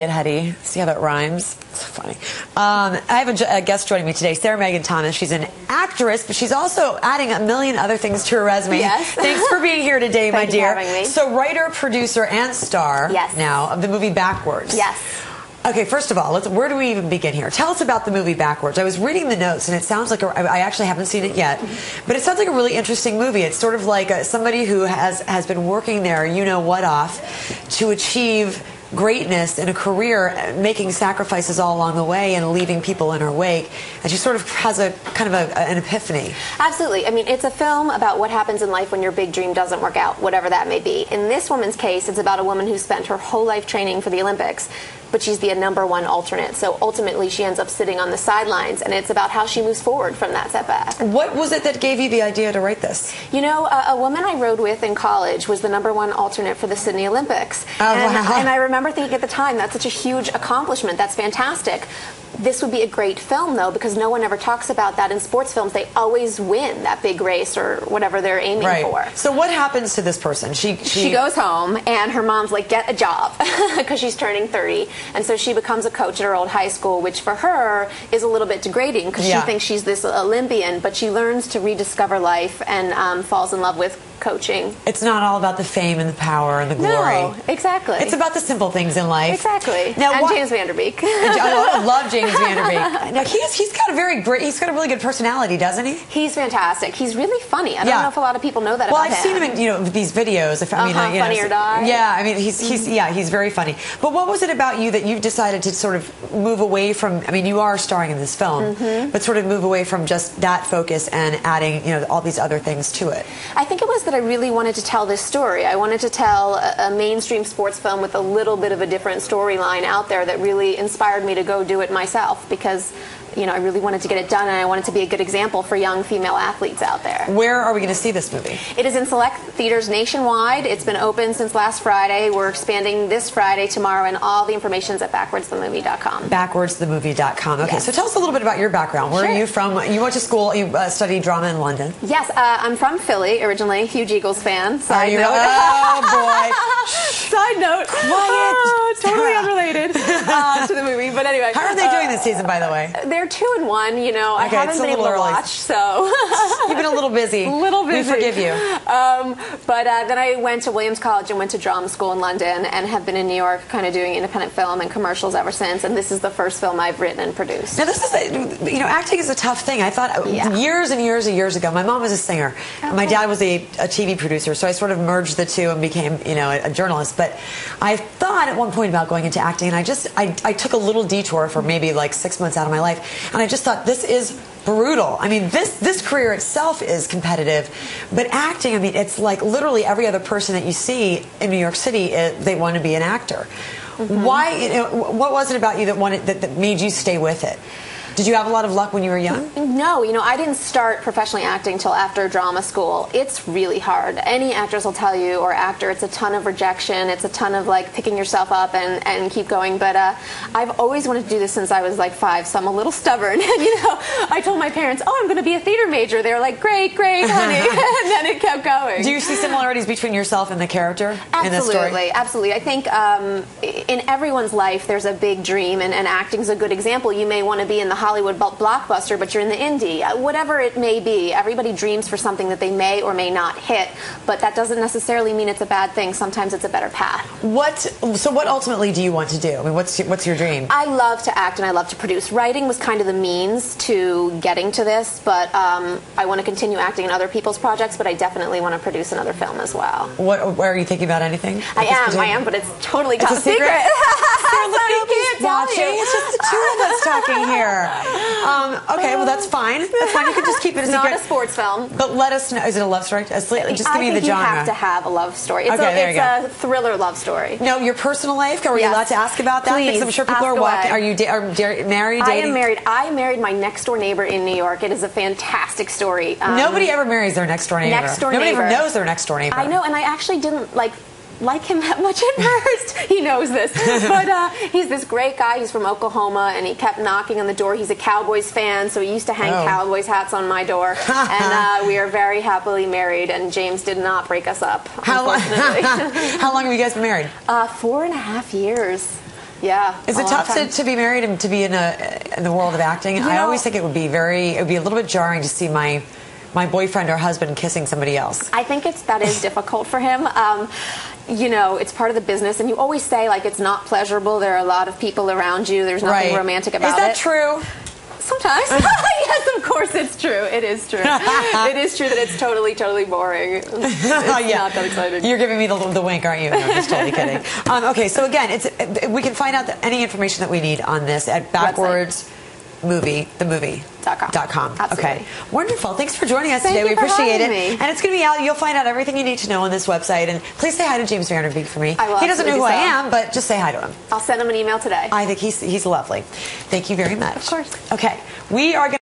Hetty. See how that rhymes? It's funny. I have a guest joining me today, Sarah Megan Thomas. She's an actress, but she's also adding a million other things to her resume. Yes. Thanks for being here today, my dear. Thank you for having me. So, writer, producer, and star now of the movie Backwards. Yes. Okay, first of all, where do we even begin here? Tell us about the movie Backwards. I was reading the notes, and it sounds like I actually haven't seen it yet, but it sounds like a really interesting movie. It's sort of like somebody who has been working their you-know-what off to achieve greatness in a career, making sacrifices all along the way and leaving people in her wake, and she sort of has a kind of an epiphany. Absolutely. I mean, it's a film about what happens in life when your big dream doesn't work out, whatever that may be. In this woman's case, it's about a woman who spent her whole life training for the Olympics, but she's the #1 alternate. So ultimately, she ends up sitting on the sidelines, and it's about how she moves forward from that setback. What was it that gave you the idea to write this? You know, a woman I rode with in college was the #1 alternate for the Sydney Olympics. Oh, wow. And I remember thinking at the time, that's such a huge accomplishment. That's fantastic. This would be a great film, though, because no one ever talks about that in sports films. They always win that big race or whatever they're aiming for. So what happens to this person? She goes home, and her mom's like, get a job, because she's turning 30. And so she becomes a coach at her old high school, which for her is a little bit degrading, because she thinks she's this Olympian, but she learns to rediscover life and falls in love with coaching. It's not all about the fame and the power and the glory. No, exactly. It's about the simple things in life. Exactly. Now, and James Van Der Beek. I love James Van Der Beek. Now he's got a really good personality, doesn't he? He's fantastic. He's really funny. I don't know if a lot of people know that about him. Well, I've seen him in these videos. Funny or Die. Yeah, I mean he's very funny. But what was it about you that you decided to sort of move away from? I mean, you are starring in this film, but sort of move away from just that focus and adding all these other things to it. I think it was that I really wanted to tell this story. I wanted to tell a mainstream sports film with a little bit of a different storyline out there that really inspired me to go do it myself, because I really wanted to get it done, and I wanted to be a good example for young female athletes out there. Where are we going to see this movie? It is in select theaters nationwide. It's been open since last Friday. We're expanding this Friday, tomorrow, and all the information is at backwardsthemovie.com. Backwardsthemovie.com. Okay, so tell us a little bit about your background. Where are you from? You went to school, you studied drama in London. Yes, I'm from Philly originally, huge Eagles fan. Side note. Oh, boy. Side note. Quiet. Totally unrelated to the movie, but anyway. How are they doing this season, by the way? They're 2-1, I haven't been able to watch, so... You've been a little busy. A little busy. We forgive you. But then I went to Williams College and went to drama school in London, and have been in New York kind of doing independent film and commercials ever since, and this is the first film I've written and produced. Now this is, acting is a tough thing. I thought years and years and years ago, my mom was a singer. Okay. My dad was a TV producer, so I sort of merged the two and became, a journalist. But I thought at one point about going into acting, and I took a little detour for maybe like 6 months out of my life. And I just thought, this is brutal. I mean, this career itself is competitive, but acting, I mean, it's like literally every other person that you see in New York City, they want to be an actor. Why? What was it about you that made you stay with it? Did you have a lot of luck when you were young? No, I didn't start professionally acting until after drama school. It's really hard. Any actress will tell you, or actor, it's a ton of rejection. It's a ton of picking yourself up and keep going. But I've always wanted to do this since I was 5, so I'm a little stubborn. And I told my parents, "Oh, I'm going to be a theater major." They were like, "Great, great, honey." And then it kept going. Do you see similarities between yourself and the character in this story? Absolutely, absolutely. I think in everyone's life there's a big dream, and acting's a good example. You may want to be in the Hollywood blockbuster, but you're in the indie. Whatever it may be, everybody dreams for something that they may or may not hit, but that doesn't necessarily mean it's a bad thing. Sometimes it's a better path. So what ultimately do you want to do? I mean, what's your dream? I love to act and I love to produce. Writing was kind of the means to getting to this, but I want to continue acting in other people's projects, but I definitely want to produce another film as well. Where are you thinking about anything? I am, but it's totally top secret. Nobody's watching. It's just the two of us talking here. Okay, well that's fine. That's fine. You can just keep it a secret. Not a sports film. But let us know. Is it a love story? Just give me the genre. I think you have to have a love story. It's a thriller love story. No, your personal life. Are we allowed to ask about that? Please, because I'm sure people are watching. Are you married? Dating? I am married. I married my next door neighbor in New York. It is a fantastic story. Nobody ever marries their next door neighbor. Nobody ever knows their next door neighbor. I know, and I actually didn't like him that much at first. He knows this. But he's this great guy. He's from Oklahoma, and he kept knocking on the door. He's a Cowboys fan, so he used to hang Cowboys hats on my door. And we are very happily married, and James did not break us up, How long have you guys been married? 4.5 years. Yeah. Is it tough to be married and to be in the world of acting? I always think it would be a little bit jarring to see my boyfriend or husband kissing somebody else. I think that is difficult for him. You know, it's part of the business, and you always say, like, it's not pleasurable. There are a lot of people around you. There's nothing romantic about it. Is that true? Sometimes. Yes, of course it's true. It is true. It is true that it's totally, totally boring. It's not that exciting. You're giving me the wink, aren't you? No, I'm just totally kidding. Okay, so again, we can find out any information that we need on this at backwardsmovie.com. Okay, wonderful. Thanks for joining us today. We appreciate it. And it's going to be out. You'll find out everything you need to know on this website. And please say hi to James Van Der Beek for me. I will. He doesn't know who I am, but just say hi to him. I'll send him an email today. I think he's lovely. Thank you very much. Of course. Okay, we are going